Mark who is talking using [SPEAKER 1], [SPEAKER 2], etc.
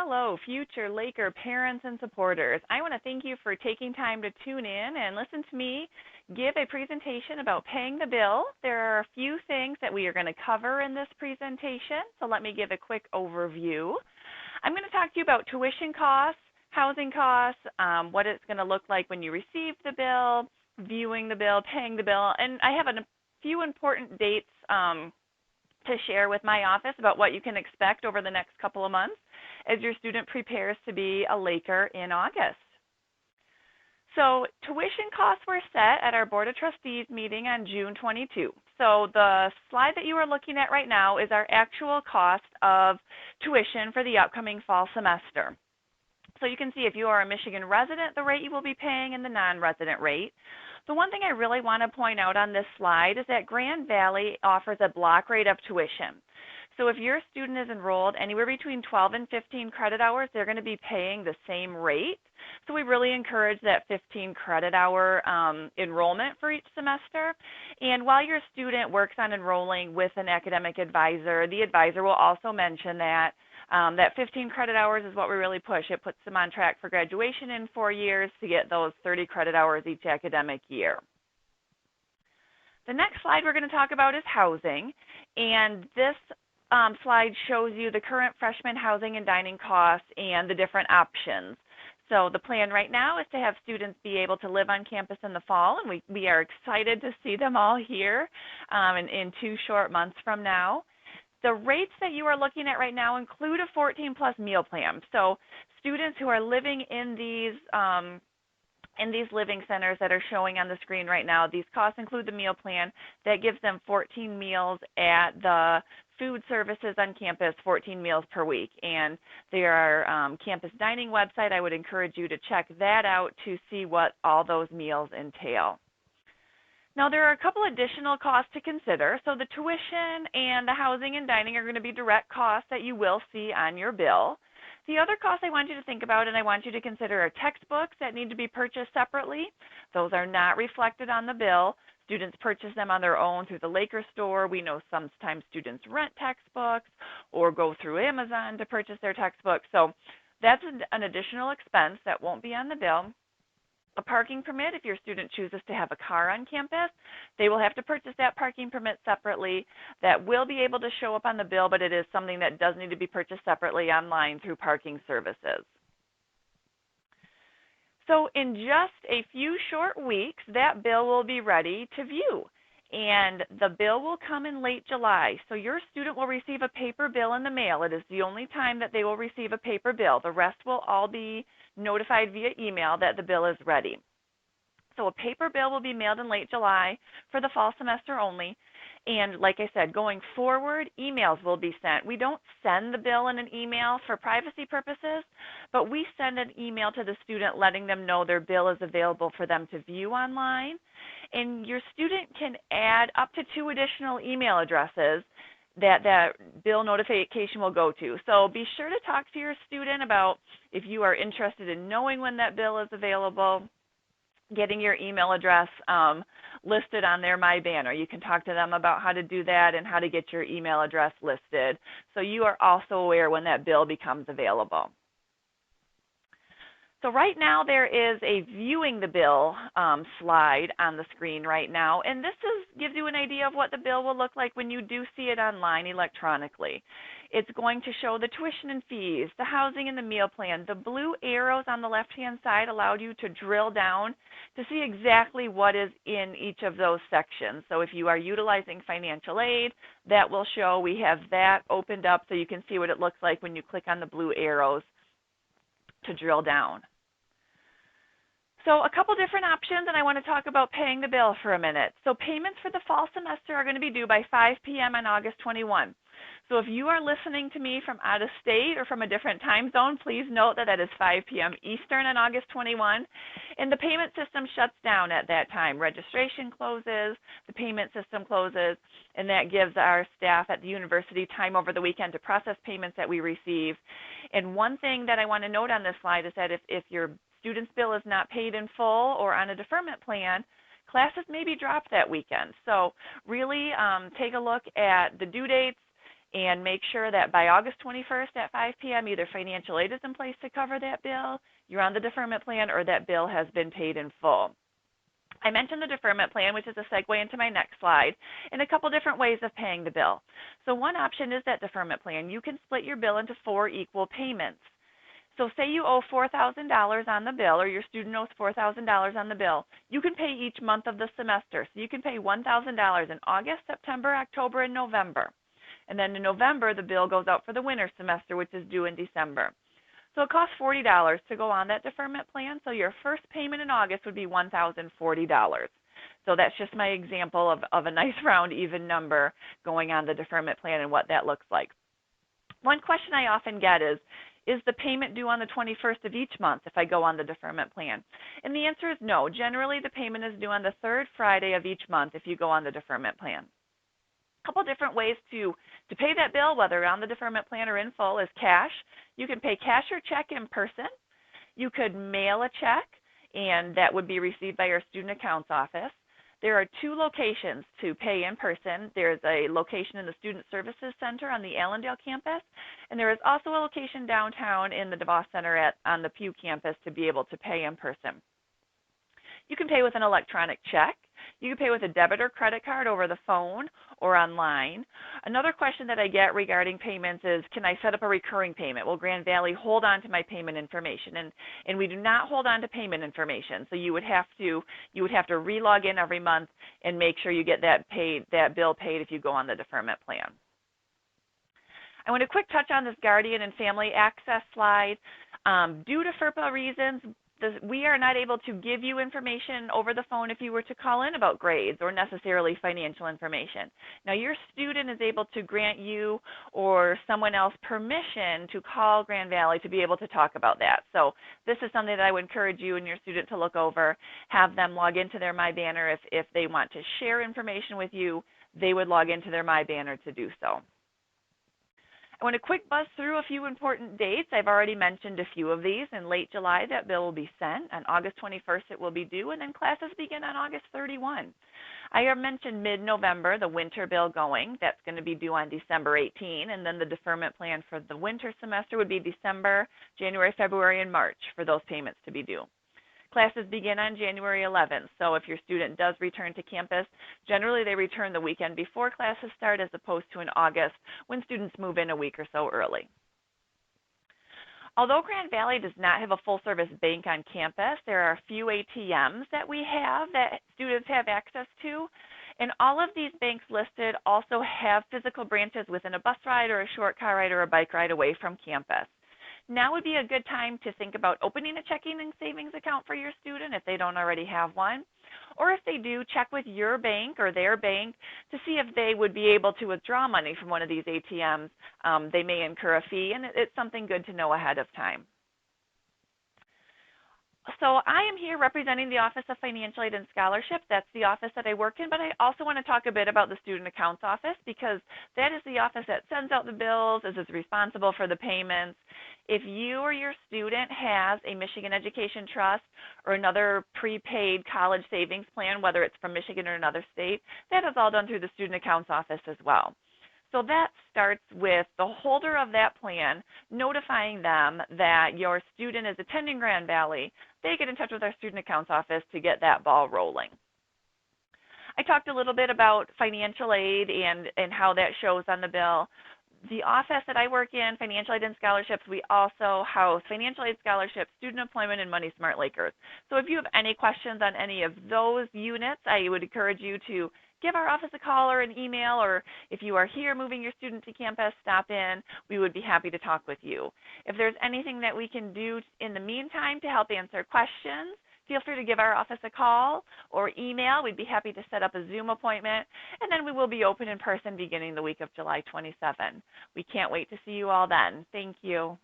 [SPEAKER 1] Hello, future Laker parents and supporters. I want to thank you for taking time to tune in and listen to me give a presentation about paying the bill. There are a few things that we are going to cover in this presentation, so let me give a quick overview. I'm going to talk to you about tuition costs, housing costs, what it's going to look like when you receive the bill, viewing the bill, paying the bill, and I have a few important dates to share with my office about what you can expect over the next couple of months as your student prepares to be a Laker in August. So tuition costs were set at our Board of Trustees meeting on June 22. So the slide that you are looking at right now is our actual cost of tuition for the upcoming fall semester. So you can see if you are a Michigan resident, the rate you will be paying and the non-resident rate. The one thing I really want to point out on this slide is that Grand Valley offers a block rate of tuition. So if your student is enrolled anywhere between 12 and 15 credit hours, they're going to be paying the same rate. So we really encourage that 15 credit hour enrollment for each semester. And while your student works on enrolling with an academic advisor, the advisor will also mention that that 15 credit hours is what we really push. It puts them on track for graduation in 4 years to get those 30 credit hours each academic year. The next slide we're going to talk about is housing, and this slide shows you the current freshman housing and dining costs and the different options. So the plan right now is to have students be able to live on campus in the fall, and we are excited to see them all here in 2 short months from now. The rates that you are looking at right now include a 14-plus meal plan. So students who are living in these living centers that are showing on the screen right now, these costs include the meal plan that gives them 14 meals at the food services on campus, 14 meals per week. And there are campus dining website. I would encourage you to check that out to see what all those meals entail. Now, there are a couple additional costs to consider. So the tuition and the housing and dining are going to be direct costs that you will see on your bill. The other costs I want you to think about and I want you to consider are textbooks that need to be purchased separately. Those are not reflected on the bill. Students purchase them on their own through the Laker store. We know sometimes students rent textbooks or go through Amazon to purchase their textbooks. So that's an additional expense that won't be on the bill. A parking permit, if your student chooses to have a car on campus, they will have to purchase that parking permit separately. That will be able to show up on the bill, but it is something that does need to be purchased separately online through parking services. So in just a few short weeks, that bill will be ready to view. And the bill will come in late July. So your student will receive a paper bill in the mail. It is the only time that they will receive a paper bill. The rest will all be notified via email that the bill is ready. So a paper bill will be mailed in late July for the fall semester only. And like I said, going forward, emails will be sent. We don't send the bill in an email for privacy purposes, but we send an email to the student letting them know their bill is available for them to view online. And your student can add up to 2 additional email addresses that bill notification will go to. So be sure to talk to your student about if you are interested in knowing when that bill is available, getting your email address listed on their My Banner. You can talk to them about how to do that and how to get your email address listed so you are also aware when that bill becomes available. So right now there is a viewing the bill slide on the screen right now, and this gives you an idea of what the bill will look like when you do see it online electronically. It's going to show the tuition and fees, the housing and the meal plan. The blue arrows on the left-hand side allowed you to drill down to see exactly what is in each of those sections. So if you are utilizing financial aid, that will show. We have that opened up so you can see what it looks like when you click on the blue arrows to drill down. So a couple different options, and I want to talk about paying the bill for a minute. So payments for the fall semester are going to be due by 5 p.m. on August 21. So if you are listening to me from out of state or from a different time zone, please note that that is 5 p.m. Eastern on August 21. And the payment system shuts down at that time. Registration closes, the payment system closes, and that gives our staff at the university time over the weekend to process payments that we receive. And one thing that I want to note on this slide is that if your student's bill is not paid in full or on a deferment plan, classes may be dropped that weekend. So really take a look at the due dates and make sure that by August 21st at 5 p.m. either financial aid is in place to cover that bill, you're on the deferment plan, or that bill has been paid in full. I mentioned the deferment plan, which is a segue into my next slide, and a couple different ways of paying the bill. So one option is that deferment plan. You can split your bill into 4 equal payments. So say you owe $4,000 on the bill, or your student owes $4,000 on the bill. You can pay each month of the semester. So you can pay $1,000 in August, September, October, and November. And then in November, the bill goes out for the winter semester, which is due in December. So it costs $40 to go on that deferment plan. So your first payment in August would be $1,040. So that's just my example of a nice round even number going on the deferment plan and what that looks like. One question I often get is the payment due on the 21st of each month if I go on the deferment plan? And the answer is no. Generally, the payment is due on the third Friday of each month if you go on the deferment plan. A couple different ways to pay that bill, whether on the deferment plan or in full, is cash. You can pay cash or check in person. You could mail a check, and that would be received by your student accounts office. There are 2 locations to pay in person. There's a location in the Student Services Center on the Allendale campus, and there is also a location downtown in the DeVos Center on the Pew campus to be able to pay in person. You can pay with an electronic check. You can pay with a debit or credit card over the phone or online. Another question that I get regarding payments is, can I set up a recurring payment? Will Grand Valley hold on to my payment information? And we do not hold on to payment information. So you would have to re-log in every month and make sure you get that bill paid if you go on the deferment plan. I want to quick touch on this guardian and family access slide. Due to FERPA reasons, we are not able to give you information over the phone if you were to call in about grades or necessarily financial information. Now, your student is able to grant you or someone else permission to call Grand Valley to be able to talk about that. So this is something that I would encourage you and your student to look over, have them log into their My Banner. If they want to share information with you, they would log into their My Banner to do so. I want to quick buzz through a few important dates. I've already mentioned a few of these. In late July, that bill will be sent. On August 21st, it will be due, and then classes begin on August 31. I have mentioned mid-November, the winter bill going. That's going to be due on December 18, and then the deferment plan for the winter semester would be December, January, February, and March for those payments to be due. Classes begin on January 11th, so if your student does return to campus, generally they return the weekend before classes start as opposed to in August when students move in a week or so early. Although Grand Valley does not have a full-service bank on campus, there are a few ATMs that we have that students have access to, and all of these banks listed also have physical branches within a bus ride or a short car ride or a bike ride away from campus. Now would be a good time to think about opening a checking and savings account for your student if they don't already have one. Or if they do, check with your bank or their bank to see if they would be able to withdraw money from one of these ATMs. They may incur a fee, and it's something good to know ahead of time. So I am here representing the Office of Financial Aid and Scholarships. That's the office that I work in, but I also want to talk a bit about the Student Accounts Office because that is the office that sends out the bills, is responsible for the payments. If you or your student has a Michigan Education Trust or another prepaid college savings plan, whether it's from Michigan or another state, that is all done through the Student Accounts Office as well. So that starts with the holder of that plan notifying them that your student is attending Grand Valley. They get in touch with our Student Accounts Office to get that ball rolling. I talked a little bit about financial aid and how that shows on the bill. The office that I work in, Financial Aid and Scholarships, we also house Financial Aid Scholarships, Student Employment, and Money Smart Lakers. So if you have any questions on any of those units, I would encourage you to give our office a call or an email, or if you are here moving your student to campus, stop in. We would be happy to talk with you. If there's anything that we can do in the meantime to help answer questions, feel free to give our office a call or email. We'd be happy to set up a Zoom appointment, and then we will be open in person beginning the week of July 27. We can't wait to see you all then. Thank you.